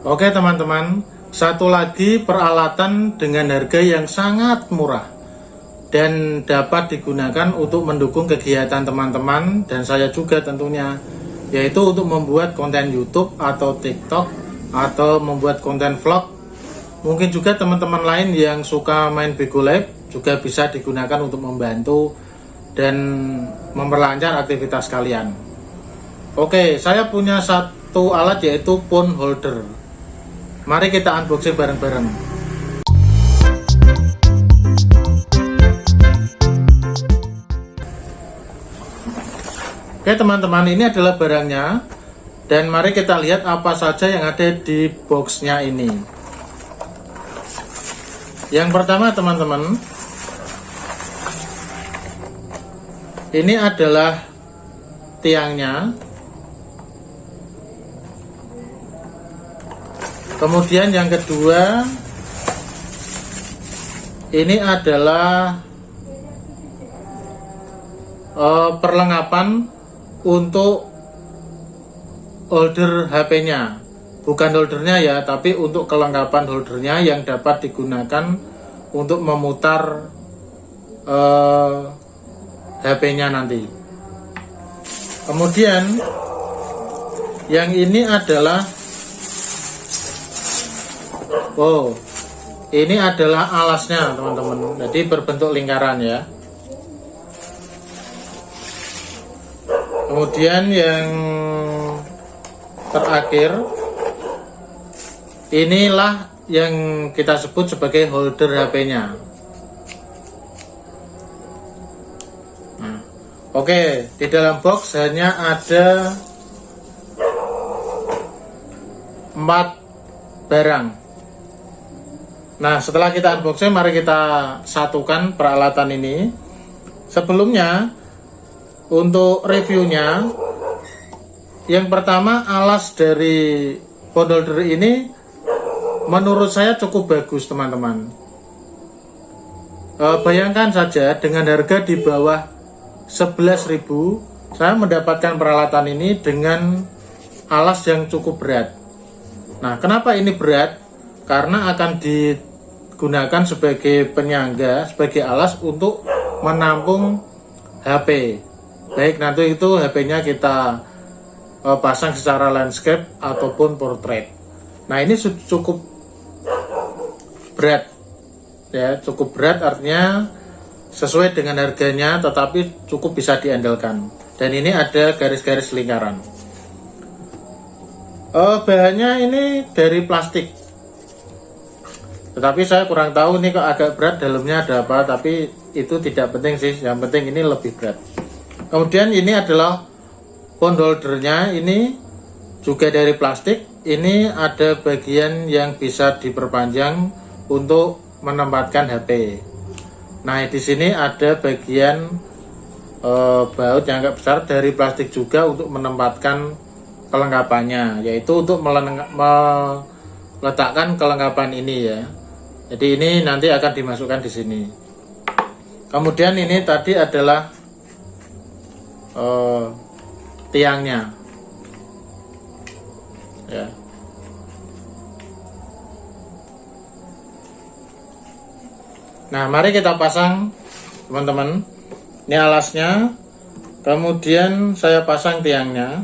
Oke teman-teman, satu lagi peralatan dengan harga yang sangat murah dan dapat digunakan untuk mendukung kegiatan teman-teman dan saya juga tentunya, yaitu untuk membuat konten YouTube atau TikTok atau membuat konten vlog. Mungkin juga teman-teman lain yang suka main Bigo Live juga bisa digunakan untuk membantu dan memperlancar aktivitas kalian. Oke, saya punya satu alat yaitu phone holder. Mari kita unboxing bareng-bareng. Oke teman-teman, ini adalah barangnya. Dan mari kita lihat apa saja yang ada di boxnya ini. Yang pertama teman-teman, ini adalah tiangnya. Kemudian yang kedua, ini adalah perlengkapan untuk holder HP-nya. Bukan holdernya ya, tapi untuk kelengkapan holdernya yang dapat digunakan untuk memutar HP-nya nanti. Kemudian yang ini adalah ini adalah alasnya teman-teman. Jadi berbentuk lingkaran ya. Kemudian yang terakhir, inilah yang kita sebut sebagai holder HP-nya. Nah, oke, di dalam box hanya ada 4 barang. Nah, setelah kita unboxing, mari kita satukan peralatan ini. Sebelumnya, untuk reviewnya, yang pertama, alas dari phone holder ini menurut saya cukup bagus teman-teman. Bayangkan saja dengan harga di bawah 11.000, saya mendapatkan peralatan ini dengan alas yang cukup berat. Nah, kenapa ini berat? Karena akan digunakan sebagai penyangga, sebagai alas untuk menampung HP. Baik nanti itu HP-nya kita pasang secara landscape ataupun portrait. Nah, ini cukup berat ya, cukup berat artinya sesuai dengan harganya, tetapi cukup bisa diandalkan. Dan ini ada garis-garis lingkaran. Bahannya ini dari plastik, tetapi saya kurang tahu ini kok agak berat, dalamnya ada apa, tapi itu tidak penting sih, yang penting ini lebih berat. Kemudian ini adalah phone holdernya, ini juga dari plastik. Ini ada bagian yang bisa diperpanjang untuk menempatkan HP. Nah, di sini ada bagian baut yang agak besar dari plastik juga untuk menempatkan kelengkapannya, yaitu untuk meletakkan kelengkapan ini ya. Jadi ini nanti akan dimasukkan di sini. Kemudian ini tadi adalah tiangnya ya. Nah, mari kita pasang teman-teman. Ini alasnya, kemudian saya pasang tiangnya.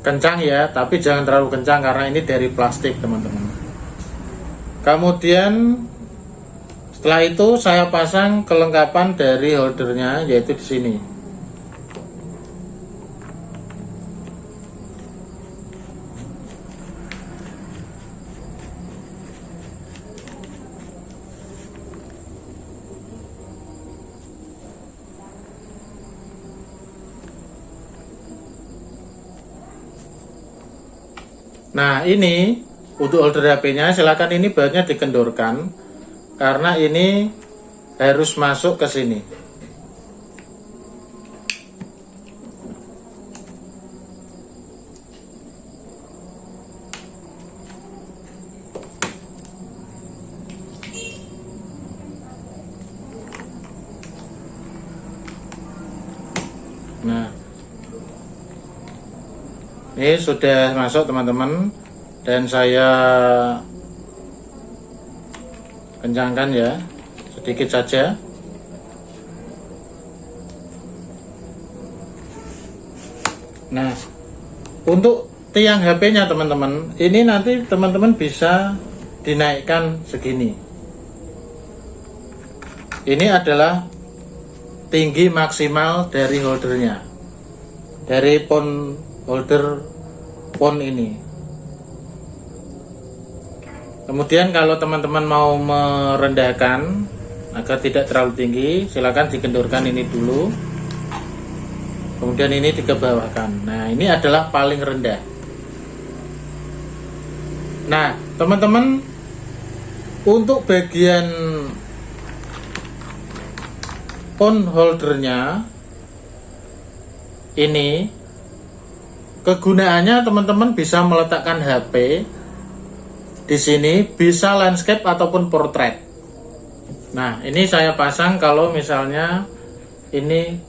Kencang ya, tapi jangan terlalu kencang karena ini dari plastik teman-teman. Kemudian setelah itu saya pasang kelengkapan dari holdernya, yaitu di sini. Nah, ini untuk holder HP-nya, silakan ini bautnya dikendorkan karena ini harus masuk ke sini. Ini sudah masuk teman-teman, dan saya kencangkan ya, sedikit saja. Nah, untuk tiang HP-nya teman-teman, ini nanti teman-teman bisa dinaikkan segini. Ini adalah tinggi maksimal dari holdernya, dari holder pon ini. Kemudian kalau teman-teman mau merendahkan agar tidak terlalu tinggi, silakan dikendorkan ini dulu, kemudian ini dikebawahkan. Nah, ini adalah paling rendah. Nah, teman-teman, untuk bagian phone holdernya ini, kegunaannya teman-teman bisa meletakkan HP di sini, bisa landscape ataupun portrait. Nah, ini saya pasang kalau misalnya ini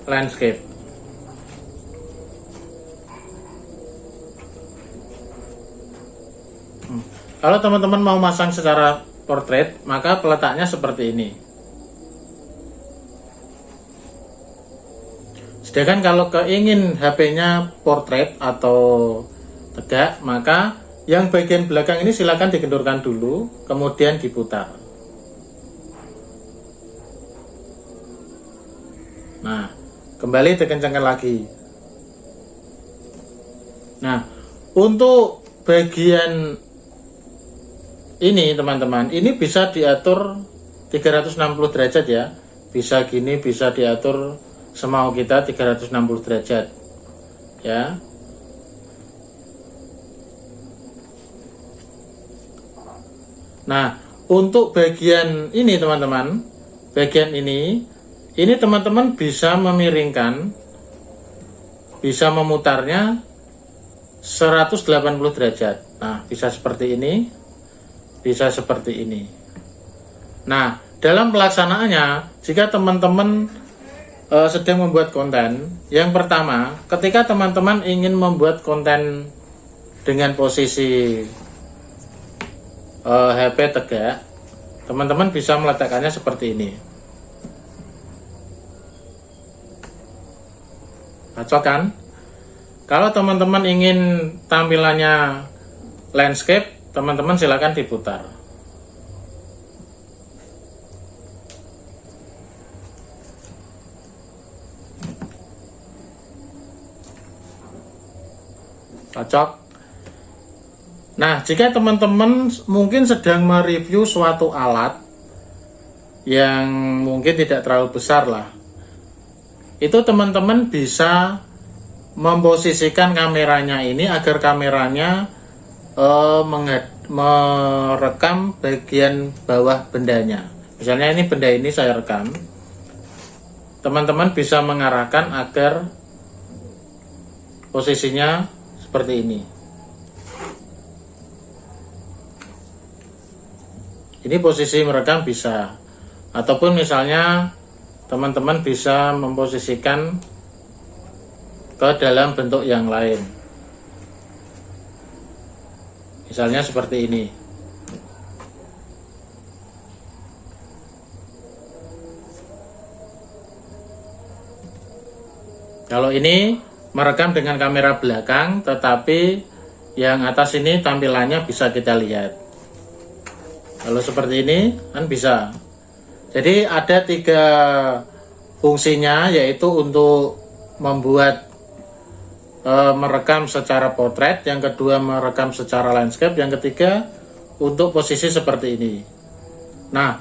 landscape. Kalau teman-teman mau masang secara portrait, maka peletaknya seperti ini. Sedangkan kalau keingin HP-nya portrait atau tegak, maka yang bagian belakang ini silakan dikendorkan dulu, kemudian diputar. Nah, kembali dikencangkan lagi. Nah, untuk bagian ini teman-teman, ini bisa diatur 360 derajat ya. Bisa gini, bisa diatur semau kita 360 derajat ya. Nah, untuk bagian ini teman-teman, bagian ini teman-teman bisa memiringkan, bisa memutarnya 180 derajat. Nah, bisa seperti ini, bisa seperti ini. Nah, dalam pelaksanaannya, jika teman-teman sedang membuat konten, yang pertama, ketika teman-teman ingin membuat konten dengan posisi HP tegak, teman-teman bisa meletakkannya seperti ini. Cocok kan? Kalau teman-teman ingin tampilannya landscape, teman-teman silakan diputar. Cocok. Nah, jika teman-teman mungkin sedang mereview suatu alat yang mungkin tidak terlalu besar lah, itu teman-teman bisa memposisikan kameranya ini agar kameranya merekam bagian bawah bendanya. Misalnya ini benda ini saya rekam, teman-teman bisa mengarahkan agar posisinya seperti ini. Ini posisi merekam bisa, ataupun misalnya teman-teman bisa memposisikan ke dalam bentuk yang lain. Misalnya seperti ini. Kalau ini merekam dengan kamera belakang, tetapi yang atas ini tampilannya bisa kita lihat. Kalau seperti ini kan bisa. Jadi ada 3 fungsinya, yaitu untuk membuat merekam secara portrait, yang kedua merekam secara landscape, yang ketiga untuk posisi seperti ini. Nah,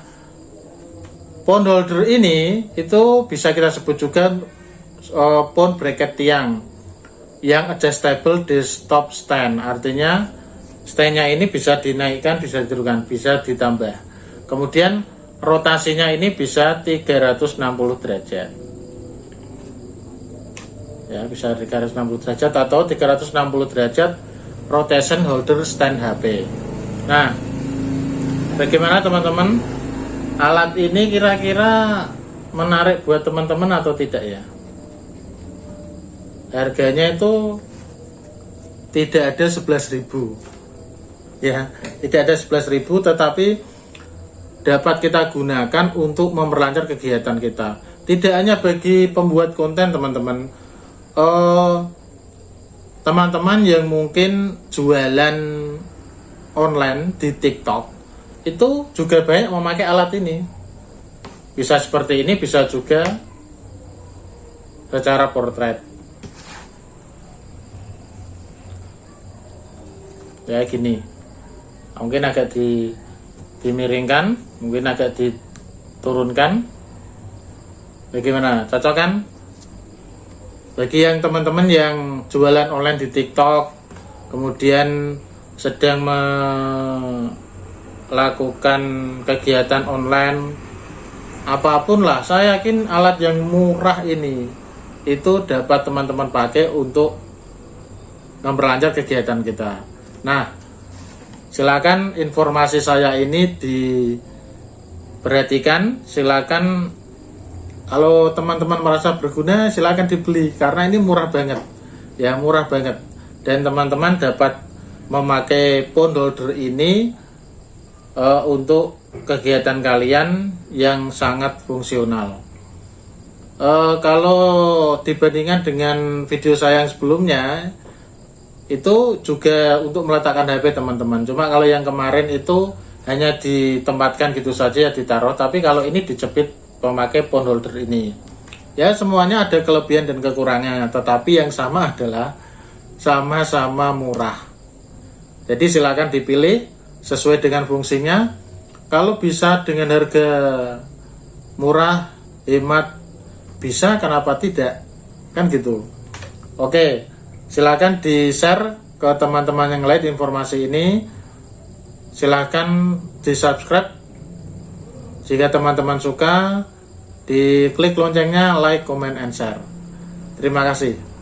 phone holder ini itu bisa kita sebut juga phone bracket tiang yang adjustable desktop stand. Artinya standnya ini bisa dinaikkan, bisa diturunkan, bisa ditambah. Kemudian rotasinya ini bisa 360 derajat. Ya, bisa 360 derajat atau 360 derajat rotation holder stand HP. Nah, bagaimana teman-teman? Alat ini kira-kira menarik buat teman-teman atau tidak ya? Harganya itu tidak ada 11.000 ya, tidak ada 11.000, tetapi dapat kita gunakan untuk memperlancar kegiatan kita. Tidak hanya bagi pembuat konten teman-teman, teman-teman yang mungkin jualan online di TikTok itu juga banyak memakai alat ini. Bisa seperti ini, bisa juga secara portrait. Ya gini, mungkin agak dimiringkan, mungkin agak diturunkan. Bagaimana? Cocok kan? Bagi yang teman-teman yang jualan online di TikTok, kemudian sedang melakukan kegiatan online, apapun lah, saya yakin alat yang murah ini itu dapat teman-teman pakai untuk memperlancar kegiatan kita. Nah, silakan informasi saya ini diperhatikan, silakan kalau teman-teman merasa berguna silakan dibeli karena ini murah banget. Ya, murah banget. Dan teman-teman dapat memakai phone holder ini untuk kegiatan kalian yang sangat fungsional. Kalau dibandingkan dengan video saya yang sebelumnya, itu juga untuk meletakkan HP teman-teman. Cuma kalau yang kemarin itu hanya ditempatkan gitu saja, ya ditaruh. Tapi kalau ini dijepit memakai phone holder ini. Ya, semuanya ada kelebihan dan kekurangannya, tetapi yang sama adalah sama-sama murah. Jadi silakan dipilih sesuai dengan fungsinya. Kalau bisa dengan harga murah, hemat, bisa, kenapa tidak? Kan gitu. Oke, silakan di-share ke teman-teman yang lain informasi ini. Silakan di-subscribe jika teman-teman suka, diklik loncengnya, like, comment, and share. Terima kasih.